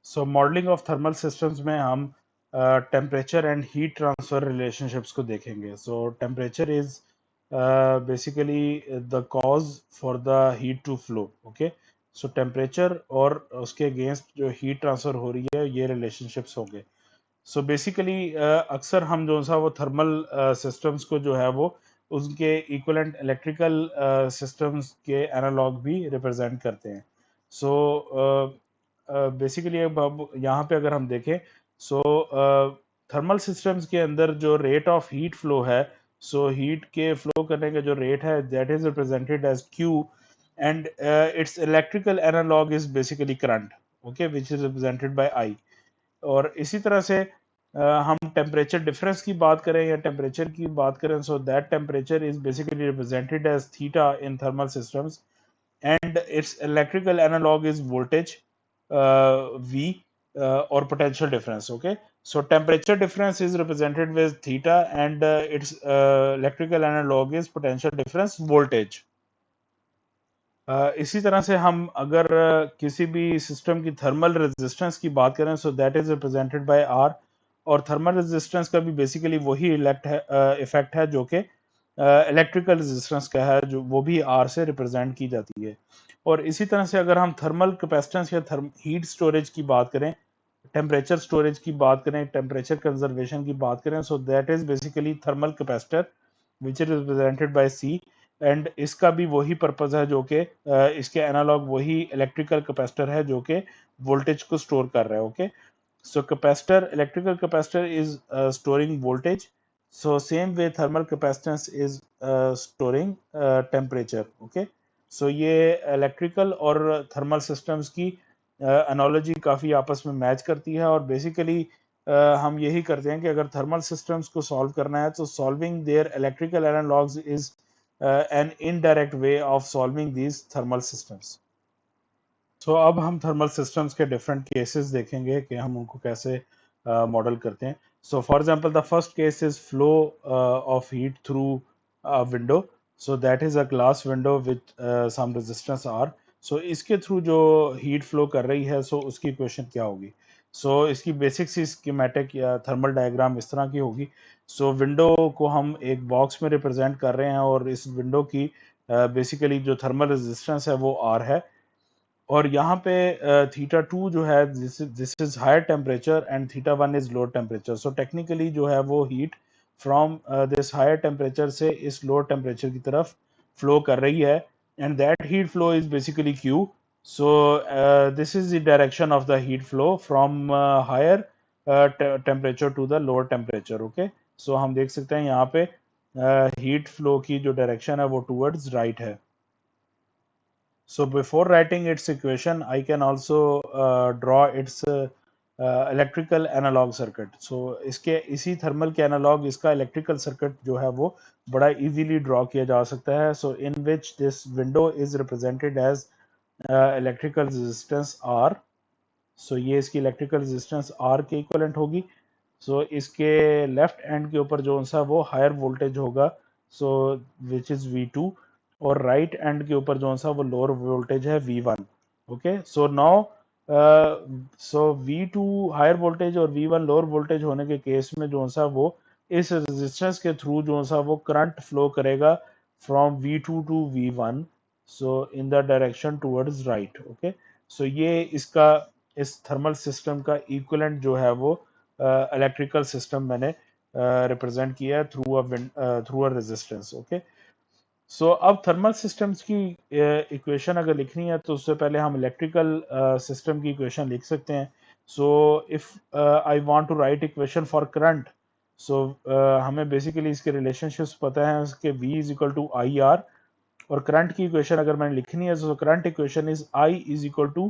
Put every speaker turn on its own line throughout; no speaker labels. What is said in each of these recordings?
So modelling of thermal systems में हम temperature and heat transfer relationships को देखेंगे. So temperature is basically the cause for the heat to flow. Okay, so temperature और उसके against जो heat transfer हो रही है ये रिलेशनशिप्स होंगे. सो बेसिकली अक्सर हम जो सा वो थर्मल सिस्टम्स को जो है वो उनके इक्वलेंट इलेक्ट्रिकल सिस्टम्स के एनालॉग भी रिप्रेजेंट करते हैं. सो बेसिकली अब यहाँ पे अगर हम देखें, सो थर्मल सिस्टम्स के अंदर जो रेट ऑफ हीट फ्लो है, सो हीट के फ्लो करने का जो रेट है that is represented as Q, and its electrical analog is basically current. Okay, which is represented by I. और इसी तरह से हम टेम्परेचर डिफरेंस की बात करें या टेम्परेचर की बात करें, so that temperature is basically represented as theta in thermal systems, and its electrical analog is voltage V or potential difference. Okay, so temperature difference is represented with theta, and its electrical analog is potential difference voltage. इसी तरह से हम अगर किसी भी system की thermal resistance की बात करें, so that is represented by R. और थर्मल रेजिस्टेंस का भी बेसिकली वही इफेक्ट है जो कि इलेक्ट्रिकल रेजिस्टेंस का है, जो वो भी आर से रिप्रेजेंट की जाती है. और इसी तरह से अगर हम थर्मल कैपेसिटेंस या हीट स्टोरेज की बात करें, टेम्परेचर स्टोरेज की बात करें, टेम्परेचर कंजर्वेशन की बात करें, so that is basically thermal capacitor which is represented by C. And इसका भी वही पर्पज है जो कि इसके एनालॉग वही इलेक्ट्रिकल कैपेसिटर है जो कि वोल्टेज को स्टोर कर रहा है. Okay, so capacitor, electrical capacitor is storing voltage. So same way thermal capacitance is storing temperature. Okay, so ये electrical और thermal systems की analogy काफ़ी आपस में मैच करती है. और बेसिकली हम यही करते हैं कि अगर थर्मल सिस्टम्स को सॉल्व करना है तो solving their electrical analogs is an indirect way of solving these thermal systems. तो अब हम थर्मल सिस्टम्स के डिफरेंट केसेस देखेंगे कि हम उनको कैसे मॉडल करते हैं. So for example the first case is flow of heat through a window. So that is a glass window with some resistance R. सो इसके थ्रू जो हीट फ्लो कर रही है, सो उसकी इक्वेशन क्या होगी. सो इसकी बेसिक सी स्कीमेटिक या थर्मल डायग्राम इस तरह की होगी. सो विंडो को हम एक बॉक्स में रिप्रेजेंट कर रहे हैं और इस विंडो की बेसिकली जो थर्मल रेजिस्टेंस है वो आर है. और यहाँ पे थीटा टू जो है this is higher temperature and theta one is lower temperature. So technically जो है वो heat from this higher temperature से इस लोअर टेम्परेचर की तरफ फ्लो कर रही है, and that heat flow is basically Q. So this is the direction of the heat flow from higher temperature to the lower temperature. Okay, so हम देख सकते हैं यहाँ पे हीट फ्लो की जो डायरेक्शन है वो टूवर्ड्स राइट है. So before writing its equation, I can also draw its electrical analog circuit. So इसके इसी thermal के analog इसका electrical circuit जो है वो बड़ा easily draw किया जा सकता है. So in which this window is represented as electrical resistance R. So ये इसकी electrical resistance R के equivalent होगी. So इसके left end के ऊपर जो सा वो higher voltage होगा, so which is V2. और राइट एंड के ऊपर जो सा वो लोअर वोल्टेज है V1. Okay, so now so V2 higher voltage और V1 लोअर वोल्टेज होने के केस में जो सा वो इस रेजिस्टेंस के थ्रू जो सा वो करंट फ्लो करेगा from V2 to V1, so in the direction towards right. Okay, so ये इसका इस थर्मल सिस्टम का इक्विवेलेंट जो है वो इलेक्ट्रिकल सिस्टम मैंने रिप्रेजेंट किया through a resistance. Okay, so अब थर्मल सिस्टम्स की इक्वेशन अगर लिखनी है तो उससे पहले हम इलेक्ट्रिकल सिस्टम की इक्वेशन लिख सकते हैं. So if I want to write equation for current, so हमें बेसिकली इसके रिलेशनशिप्स पता है उसके V is equal to I R. और करंट की इक्वेशन अगर मैंने लिखनी है तो current equation is I is equal to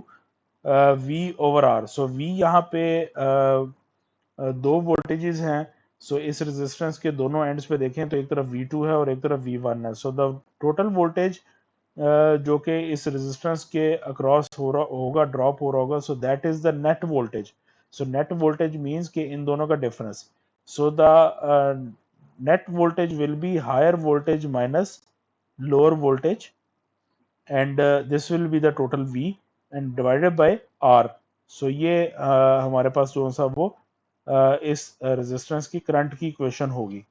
V over are. So V यहाँ पे दो वोल्टेजेस हैं. सो इस रेजिस्टेंस के दोनों एंड्स पे देखें तो एक तरफ V2 है और एक तरफ V1 है. सो द टोटल वोल्टेज जो कि इस रेजिस्टेंस के अक्रॉस हो रहा होगा, ड्रॉप हो रहा होगा, so that is the net voltage. So net voltage means कि इन दोनों का difference. So the net voltage will be higher voltage minus lower voltage, and this will be the total V and divided by R. सो ये हमारे पास जो सा वो इस रेजिस्टेंस की करंट की इक्वेशन होगी।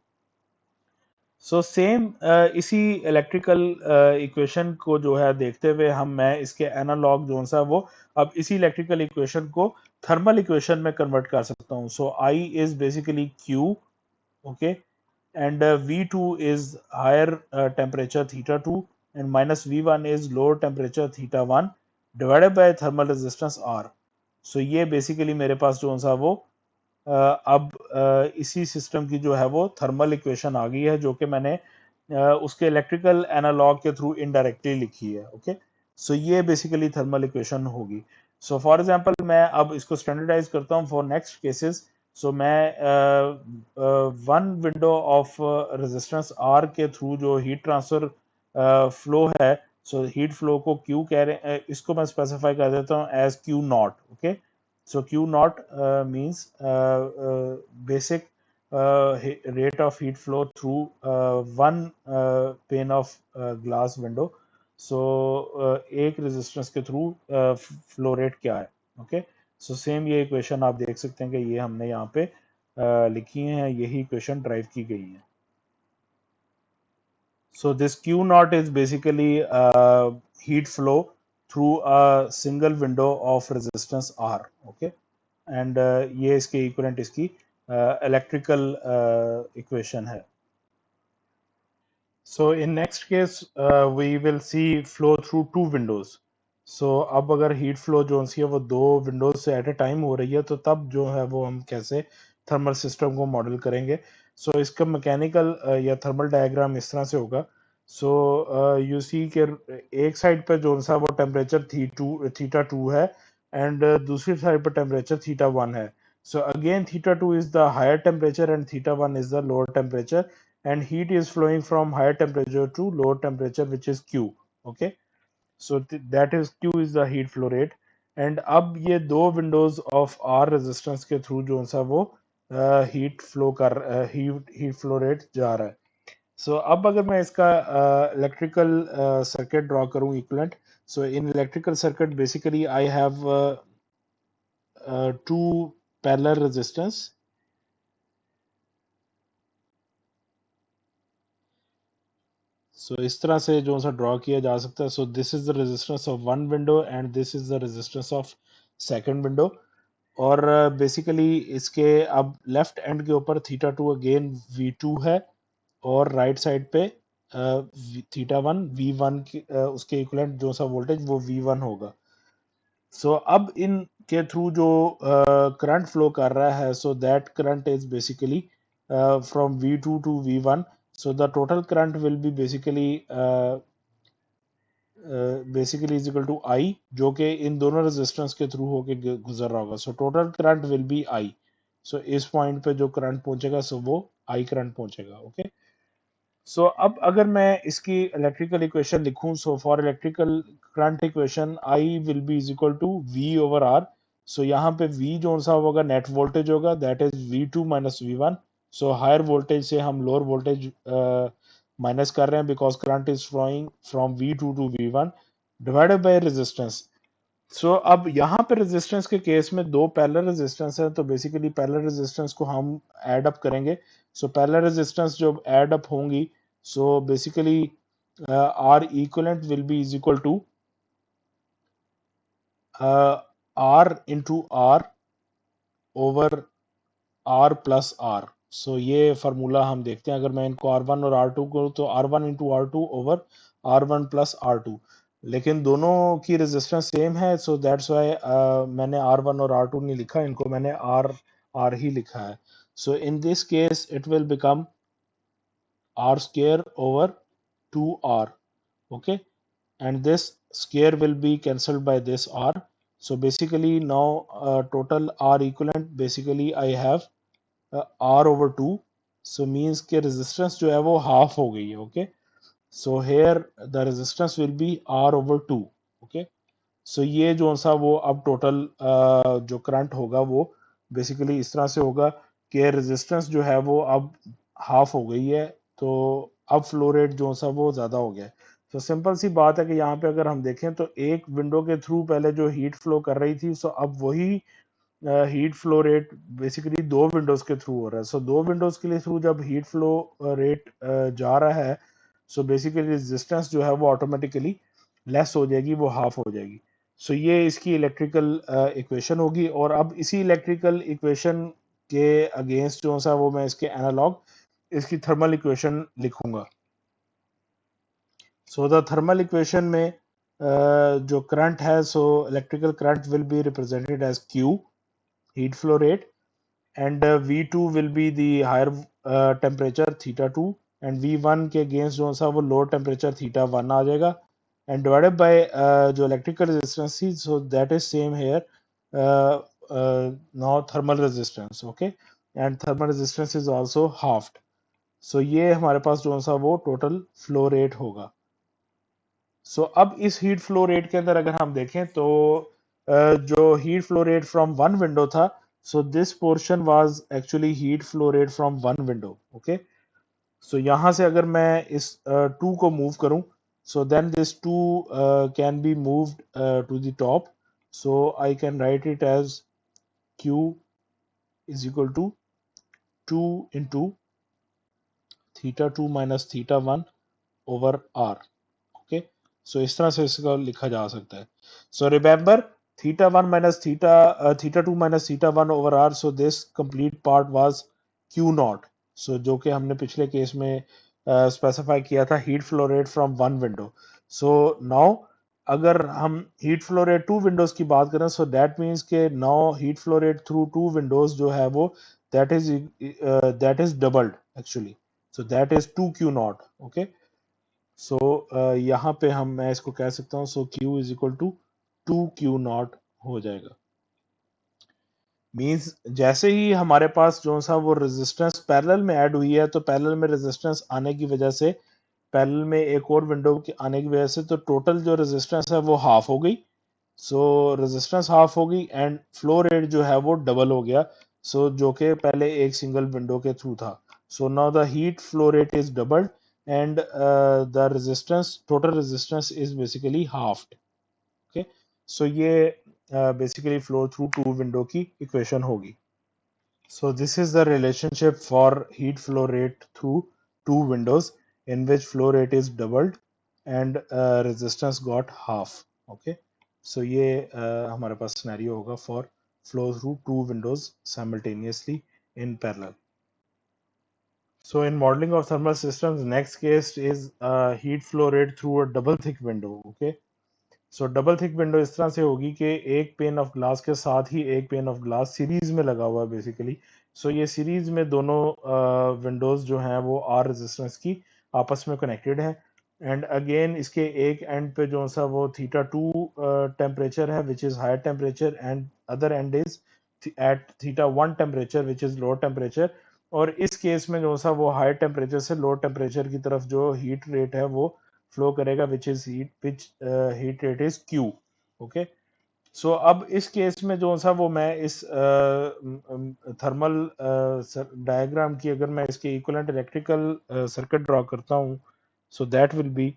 सो सेम इसी इलेक्ट्रिकल इक्वेशन को जो है देखते हुए मैं इसके एनालॉग जो सा वो अब इसी इलेक्ट्रिकल इक्वेशन को थर्मल इक्वेशन में कन्वर्ट कर सकता हूँ। So I is basically Q, okay, and V2 is higher temperature theta 2 and minus V1 is lower temperature theta 1 divided by thermal resistance R. So ये बेसिकली मेरे पास जो सा वो अब इसी सिस्टम की जो है वो थर्मल इक्वेशन आ गई है, जो कि मैंने उसके इलेक्ट्रिकल एनालॉग के थ्रू इनडायरेक्टली लिखी है। ओके, सो ये बेसिकली थर्मल इक्वेशन होगी। सो फॉर एग्जांपल मैं अब इसको स्टैंडर्डाइज करता हूँ फॉर नेक्स्ट केसेस। सो मैं one window of resistance R के थ्रू जो हीट ट्रांसफर फ्लो है, सो हीट फ्लो को क्यू कह रहे हैं, इसको मैं स्पेसिफाई कर देता हूँ as Q naught. Okay, so Q naught means basic rate of heat flow through one pane of glass window. So एक रेजिस्टेंस के थ्रू फ्लो रेट क्या है। ओके, सो सेम ये इक्वेशन आप देख सकते हैं कि ये हमने यहाँ पे लिखी है, यही इक्वेशन ड्राइव की गई है। So this Q naught is basically heat flow through a single window of resistance R. Okay, and ये इसके इक्विवेलेंट इसकी इलेक्ट्रिकल इक्वेशन है। So in next case we will see flow through two windows. So अब अगर heat flow जो सी है वो दो विंडोज से एट ए टाइम हो रही है, तो तब जो है वो हम कैसे थर्मल सिस्टम को मॉडल करेंगे। सो इसका मैकेनिकल या थर्मल डायग्राम इस तरह से होगा। सो यू सी के एक साइड पर जो सा वो टेम्परेचर थीटा टू है, एंड दूसरी साइड पर टेम्परेचर थीटा वन है। So again theta 2 is the higher temperature and theta 1 is the lower temperature, and heat is flowing from higher temperature to lower temperature, which is Q. Okay, so that is Q is the heat flow rate, and अब ये दो windows of R resistance के through जो सा वो heat flow कर heat flow rate जा रहा है। So अब अगर मैं इसका electrical circuit draw करूँ equivalent, so in electrical circuit basically I have two parallel resistance. सो इस तरह से जो सा ड्रॉ किया जा सकता है। So this is the resistance of one window and this is the resistance of second window. और बेसिकली इसके अब लेफ्ट एंड के ऊपर theta two again V two है, और राइट साइड पे थीटा वन वी वन उसके इक्विवेलेंट जो सा वोल्टेज वो वी वन होगा। सो अब इन के थ्रू जो करंट फ्लो कर रहा है, so that current is basically from V2 to V1। So the total current will be basically is equal to I, जो कि इन दोनों रेजिस्टेंस के थ्रू होके गुजर रहा होगा। So total current will be I. So इस पॉइंट पे जो करंट पहुंचेगा सो वो आई करंट पहुंचेगा। ओके, सो अब अगर मैं इसकी इलेक्ट्रिकल इक्वेशन लिखूं, so for electrical current equation I will be is equal to V over are. So यहाँ पे वी जो सा होगा नेट वोल्टेज होगा, that is V two minus V one. So higher voltage से हम लोअर वोल्टेज माइनस कर रहे हैं, because current is flowing from V two to V one divided by resistance. So अब यहाँ पे रेजिस्टेंस के केस में दो पैरेलल रेजिस्टेंस है, तो बेसिकली पैरेलल रेजिस्टेंस को हम ऐड अप करेंगे। सो पैरेलल रेजिस्टेंस जब ऐड अप होंगी, so basically R equivalent will be is equal to R into R over R plus R. So ये फार्मूला हम देखते हैं। अगर मैं इनको आर वन और आर टू को, तो R one into R two over R one plus R two, लेकिन दोनों की रेजिस्टेंस सेम है, सो दैट्स वाई मैंने आर वन और आर टू नहीं लिखा, इनको मैंने आर आर ही लिखा है। So in this case it will become R square over two R. Okay, and this square will be cancelled by this r. So basically now total r equivalent basically I have r over 2, so means के resistance जो है वो half हो गई है। okay, so here the resistance will be r over 2। okay, so ये जो सा वो अब टोटल जो करंट होगा वो बेसिकली इस तरह से होगा कि रेजिस्टेंस जो है वो अब हाफ हो गई है, तो अब फ्लो रेट जो सा वो ज़्यादा हो गया है। तो सिंपल सी बात है कि यहाँ पे अगर हम देखें तो एक विंडो के थ्रू पहले जो हीट फ्लो कर रही थी, सो अब वही हीट फ्लो रेट बेसिकली दो विंडोज के थ्रू हो रहा है। सो दो विंडोज के लिए थ्रू जब हीट फ्लो रेट जा रहा है, सो बेसिकली रेजिस्टेंस जो है वो ऑटोमेटिकली लेस हो जाएगी, वो हाफ हो जाएगी। सो ये इसकी इलेक्ट्रिकल इक्वेशन होगी। और अब इसी इलेक्ट्रिकल इक्वेशन के अगेंस्ट जो सा वो मैं इसके एनालॉग इसकी थर्मल इक्वेशन लिखूंगा। सो द थर्मल इक्वेशन में जो करंट है, so electrical current will be represented as Q, heat flow rate, and V2 will be the higher temperature theta 2, and V1 के अगेंस्ट जो सा वो लोअर टेम्परेचर थीटा 1 आ जाएगा, एंड डिवाइडेड बाय जो इलेक्ट्रिकल रेजिस्टेंस थी, so that is same here now thermal resistance, okay, and thermal resistance is also halved. So ये हमारे पास जो सा वो टोटल फ्लो रेट होगा। अब इस हीट फ्लो रेट के अंदर अगर हम देखें तो जो heat flow rate from one window था, so this portion was actually heat flow rate from one window, okay. So यहां से अगर मैं इस टू को मूव करूं, so then this two can be moved to the top. So I can write it as Q is equal to 2 into theta 2 minus theta 1 over R, okay. So इस तरह से इसका लिखा जा सकता है। So remember theta 1 minus theta 2 minus theta 1 over are, so this complete part was Q naught. So जो कि हमने पिछले केस में स्पेसिफाई किया था heat flow rate from one window. So now अगर हम heat flow rate two windows की बात करें, सो दैट मींस के now heat flow rate through two windows जो है वो that is doubled actually. So that is 2Q naught, okay. So यहाँ पे मैं इसको कह सकता हूँ, so Q is equal to 2Q naught हो जाएगा। मींस जैसे ही हमारे पास जो सा वो रेजिस्टेंस पैरेलल में ऐड हुई है, तो पैरेलल में रेजिस्टेंस आने की वजह से, पैरेलल में एक और विंडो के आने की वजह से, तो टोटल जो रेजिस्टेंस है वो हाफ हो गई। सो रेजिस्टेंस हाफ हो गई एंड फ्लो रेट जो है वो डबल हो गया। जो कि पहले एक सिंगल विंडो के थ्रू था। So now the heat flow rate is doubled and the resistance, total resistance is basically halved, okay. ये basically flow through two window की इक्वेशन होगी। So this is the relationship for heat flow rate through two windows in which flow rate is doubled and resistance got half. Okay. So ये हमारे पास scenario होगा for flow through two windows simultaneously in parallel. So in modeling of thermal systems, next case is heat flow rate through a double thick window. Okay. Double thick window इस तरह से होगी कि एक pain of glass के साथ ही एक pain of glass series में लगा हुआ है बेसिकली। ये सीरीज में दोनों विंडोज जो हैं वो आर रेजिस्टेंस की आपस में कनेक्टेड है। एंड अगेन इसके एक एंड पे जो सा वो थीटा 2 टेम्परेचर है which is higher temperature, and other end is at theta 1 temperature which is lower temperature. और इस केस में जो सा वो हायर टेम्परेचर से लोअर टेम्परेचर की तरफ जो हीट रेट है वो फ्लो करेगा which is heat rate is Q, okay. अब इस केस में जो सा वो मैं इस थर्मल डायग्राम की अगर मैं इसके इक्विवेलेंट इलेक्ट्रिकल सर्किट ड्रॉ करता हूँ, so that will be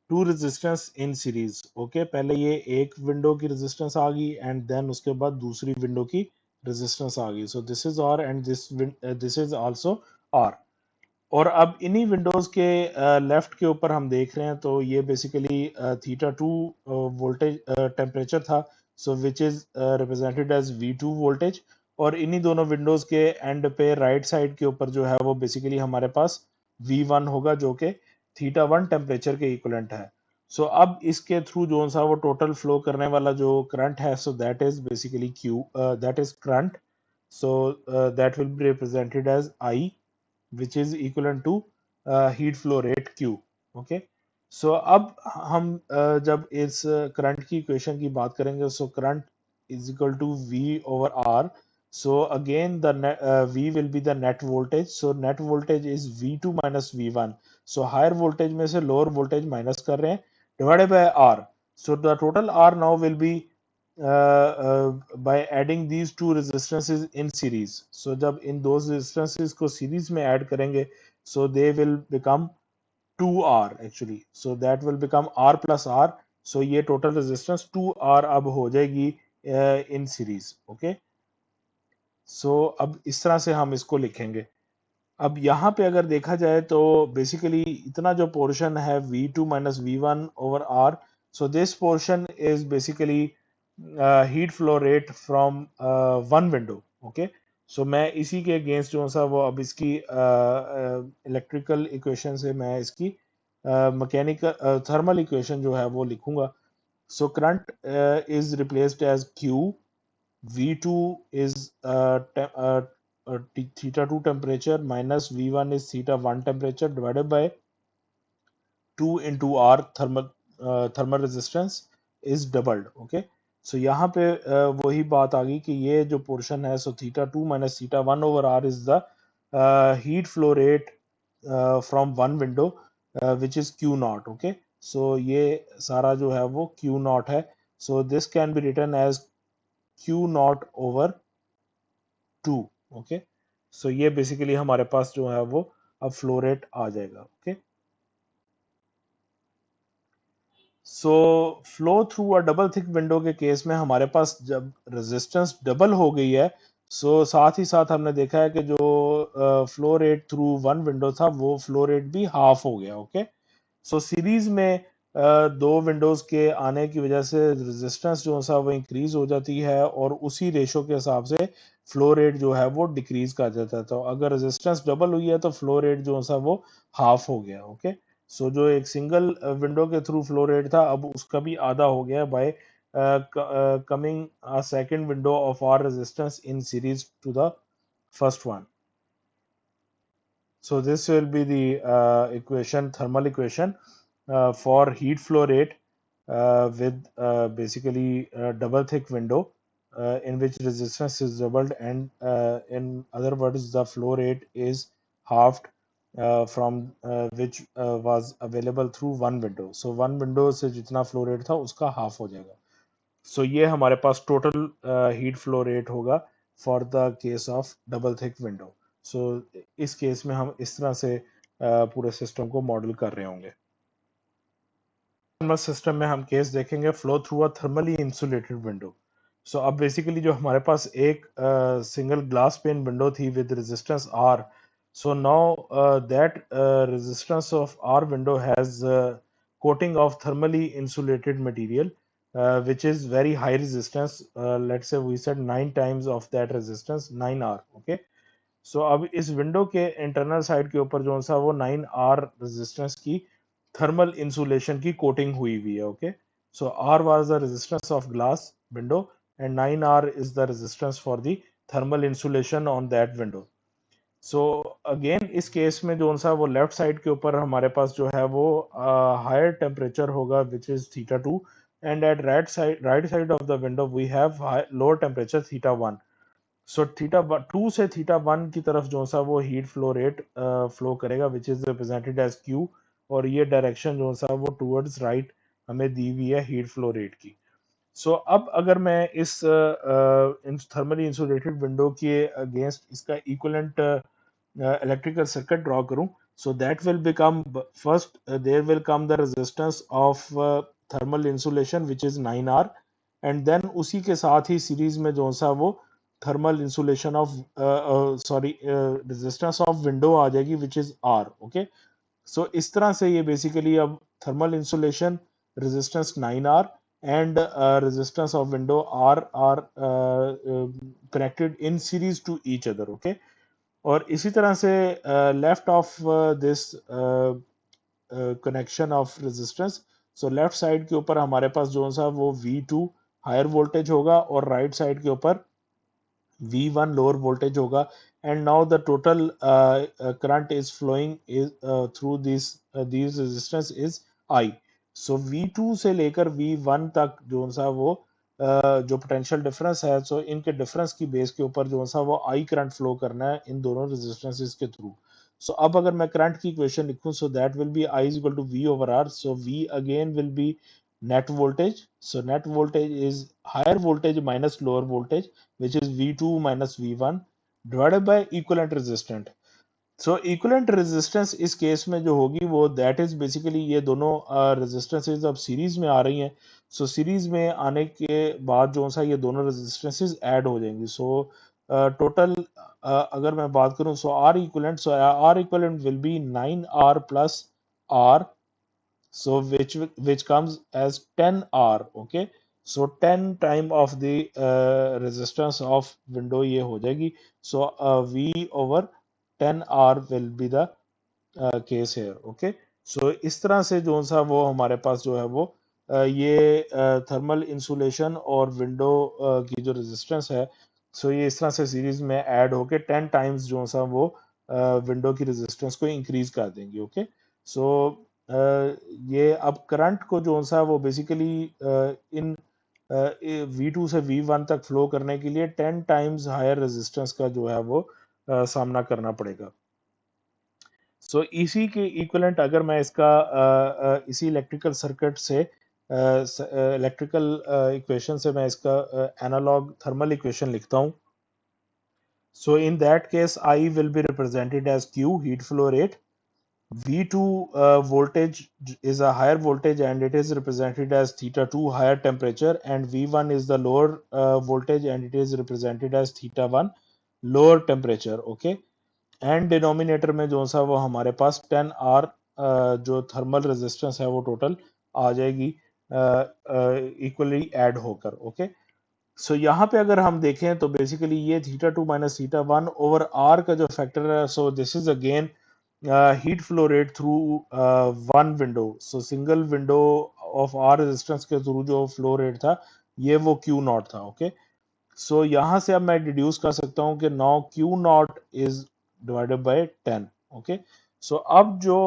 two resistance in series, okay. पहले ये एक विंडो की रेजिस्टेंस आ गई एंड देन उसके बाद दूसरी विंडो की रेजिस्टेंस आ गई। This is R and this is also R. और अब इन्हीं विंडोज के लेफ्ट के ऊपर हम देख रहे हैं, तो ये बेसिकली थीटा 2 वोल्टेज टेम्परेचर था, which is represented as V2 voltage. और इन्हीं दोनों विंडोज के एंड पे राइट साइड के ऊपर जो है वो बेसिकली हमारे पास V1 होगा जो कि थीटा 1 टेम्परेचर के इक्वलेंट है। अब इसके थ्रू जो सा वो टोटल फ्लो करने वाला जो करंट है, that is basically Q, that is current. That will be represented as I, which is equivalent to heat flow rate Q, okay। अब हम जब इस करंट की इक्वेशन की बात करेंगे, current is equal to V over R। Again the V will be the net voltage, net voltage is V2 minus V1। Higher voltage में से लोअर वोल्टेज माइनस कर रहे हैं, divided by R। The total R now will be by adding these two resistances in series। जब इन दो resistances को series में add करेंगे, they will become 2R actually, so that will become R plus R. So ये total resistance 2R अब हो जाएगी in series. Okay, so अब इस तरह से हम इसको लिखेंगे. अब यहाँ पे अगर देखा जाए तो बेसिकली इतना जो पोर्शन है V2 minus V1 over R, so this portion is basically heat flow rate from one window. Okay, so मैं इसी के अगेंस्ट जो सा वो अब इसकी इलेक्ट्रिकल इक्वेशन से मैं इसकी मैकेनिकल थर्मल इक्वेशन जो है वो लिखूंगा. So current is replaced as Q. V2 is theta 2 temperature minus V1 is theta 1 temperature divided by 2 into R thermal resistance is doubled. Okay, so यहाँ पे वही बात आ गई कि ये जो पोर्शन है, so theta 2 minus theta 1 over R is the heat flow rate from one window which is Q naught. Okay, so ये सारा जो है वो Q naught है. So this can be written as Q naught over 2. Okay, so ये basically हमारे पास जो है वो अब फ्लो रेट आ जाएगा. ओके, सो फ्लो थ्रू अ डबल थिक विंडो के केस में हमारे पास जब रेजिस्टेंस डबल हो गई है, सो साथ ही साथ हमने देखा है कि जो flow rate through one window था वो फ्लो रेट भी हाफ हो गया. ओके, सो सीरीज में दो विंडोज के आने की वजह से रेजिस्टेंस जो सा वो इंक्रीज हो जाती है और उसी रेशो के हिसाब से फ्लो रेट जो है वो डिक्रीज कर जाता है. तो अगर रेजिस्टेंस डबल हुई है तो फ्लो रेट जो सा वो हाफ हो गया. ओके, सो जो एक सिंगल विंडो के थ्रू फ्लो रेट था अब उसका भी आधा हो गया by coming a second window of R resistance in series to the first one. So this will be the equation, thermal equation for heat flow rate with basically a double thick window in which resistance is doubled and in other words the flow rate is halved from which was available through one window. So one window से जितना flow rate था उसका half हो जाएगा. So ये हमारे पास total heat flow rate होगा for the case of double thick window. So इस केस में हम इस तरह से पूरे सिस्टम को मॉडल कर रहे होंगे. थर्मल सिस्टम में हम केस देखेंगे flow through a thermally insulated window. So अब बेसिकली जो हमारे पास एक सिंगल ग्लास पेन विंडो थी with resistance R, so now that resistance of R window has coating of thermally insulated material which is very high resistance. Let's say we said 9 times of that resistance, 9R. Okay, सो अब इस window के internal side के ऊपर जो सा वो 9R resistance की thermal insulation की कोटिंग हुई हुई है. Okay, so R was the resistance of glass window and 9R is the resistance for the thermal insulation on that window. So again इस केस में जो सा वो लेफ्ट साइड के ऊपर हमारे पास जो है वो हायर टेम्परेचर होगा which is theta 2 and at right side of the window we have lower temperature theta 1. So theta 2 से थीटा 1 की तरफ जो सा वो हीट फ्लो रेट फ्लो करेगा which is represented as Q, और ये डायरेक्शन जो सा वो टूवर्ड्स राइट हमें दी हुई है हीट फ्लो रेट की. सो अब अगर मैं इस थर्मली इंसुलेटेड विंडो के अगेंस्ट इसका इक्विवेलेंट electrical circuit draw करूं, so that will become first there will come the resistance of thermal insulation which is 9R and then उसी के साथ ही सीरीज में जो सा वो thermal insulation of resistance of window आ जाएगी which is R. okay, so इस तरह से ये basically अब thermal insulation resistance 9R and resistance of window R are connected in series to each other. okay, और इसी तरह से left of this connection of resistance, so left side के ऊपर हमारे पास जो सा वो V2 हायर वोल्टेज होगा और राइट साइड के ऊपर V1 lower voltage होगा and now the total current is flowing is through these resistance is I. So V2 से लेकर V1 तक जो सा वो जो पोटेंशियल डिफरेंस है, सो इनके डिफरेंस की बेस के ऊपर जो सा वो I करंट फ्लो करना है इन दोनों रेजिस्टेंसेस के थ्रू. सो अब अगर मैं करंट की इक्वेशन लिखूं, so that will be I is equal to V over R. So V again will be net voltage. So net voltage is higher voltage minus lower voltage which is V2 minus V1 divided by equivalent resistant. So equivalent resistance इस case में जो होगी वो that is basically ये दोनों resistances अब series में आ रही हैं। सो सीरीज में आने के बाद जो सा ये दोनों रेजिस्टेंसेस ऐड हो जाएंगी। सो टोटल अगर मैं बात करूं so R equivalent will be 9R plus R, so which comes as 10R, okay, so 10 time of the resistance of window ये हो जाएगी। so V over 10R will be the case है। Okay, so इस तरह से जो सा वो हमारे पास जो है वो ये थर्मल इंसुलेशन और विंडो की जो रेजिस्टेंस है, सो ये इस तरह से सीरीज में ऐड होके 10 टाइम्स जो सा वो विंडो की रेजिस्टेंस को इंक्रीज कर देंगे। ओके, सो ये अब करंट को जो सा वो बेसिकली इन V2 से V1 तक फ्लो करने के लिए 10 टाइम्स हायर रेजिस्टेंस का जो है वो सामना करना पड़ेगा। सो इसी के इक्विवेलेंट अगर मैं इसका इसी इलेक्ट्रिकल सर्किट से इलेक्ट्रिकल इक्वेशन से मैं इसका एनालॉग थर्मल इक्वेशन लिखता हूं। So in that case I will be represented as Q, heat flow rate. V2 voltage is a higher voltage and it is represented as theta 2, higher temperature, and V1 is the lower voltage and it is represented as theta 1, lower temperature. Okay, and denominator में जो सा वो हमारे पास 10R जो thermal resistance है वो total आ जाएगी इक्वली ऐड होकर। ओके, सो यहाँ पे अगर हम देखें तो बेसिकली ये theta 2 minus theta 1 over R का जो फैक्टर है, so this is again heat flow rate through one window. So single window of R resistance के थ्रू जो फ्लो रेट था ये वो क्यू नॉट था। ओके, सो यहां से अब मैं डिड्यूस कर सकता हूं कि now Q naught is divided by 10। Okay, so अब जो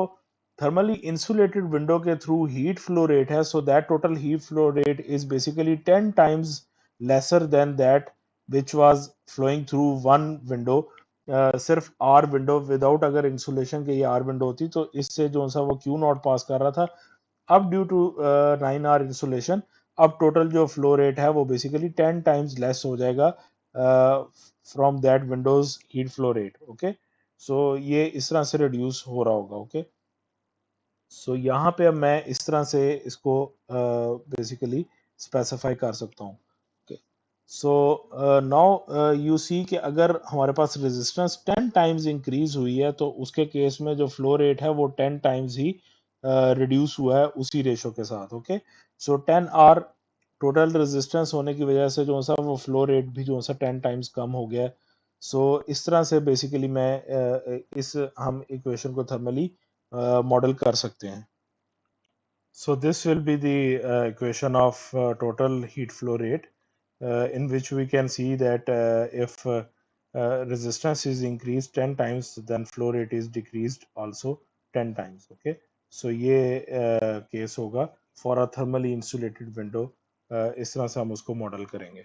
थर्मली इंसुलेटेड विंडो के थ्रू हीट फ्लो रेट है, so that total heat flow rate is basically 10 times lesser than that which was flowing through one window. सिर्फ R window without अगर insulation के ये are window होती तो इससे जो सा वो क्यू नॉट पास कर रहा था। अब ड्यू टू 9R इंसुलेशन अब टोटल जो फ्लो रेट है वो बेसिकली 10 टाइम्स लेस हो जाएगा from that windows heat flow rate. Okay, so ये इस तरह से रिड्यूस हो रहा होगा। ओके, सो यहाँ पे अब मैं इस तरह से इसको बेसिकली स्पेसिफाई कर सकता हूँ। Okay, so now you see कि अगर हमारे पास रेजिस्टेंस 10 टाइम्स इंक्रीज हुई है तो उसके केस में जो फ्लो रेट है वो 10 टाइम्स ही रिड्यूस हुआ है उसी रेशो के साथ। ओके, सो 10R टोटल रेजिस्टेंस होने की वजह से जो सा वो फ्लो रेट भी जो सा 10 टाइम्स कम हो गया है। सो इस तरह से बेसिकली मैं इस हम इक्वेशन को थर्मली मॉडल कर सकते हैं। So this will be the equation of total heat flow rate, in which we can see that if resistance is increased 10 times, then flow rate is decreased also 10 times. Okay, so ये case होगा for a thermally insulated window। इस तरह से हम उसको model करेंगे।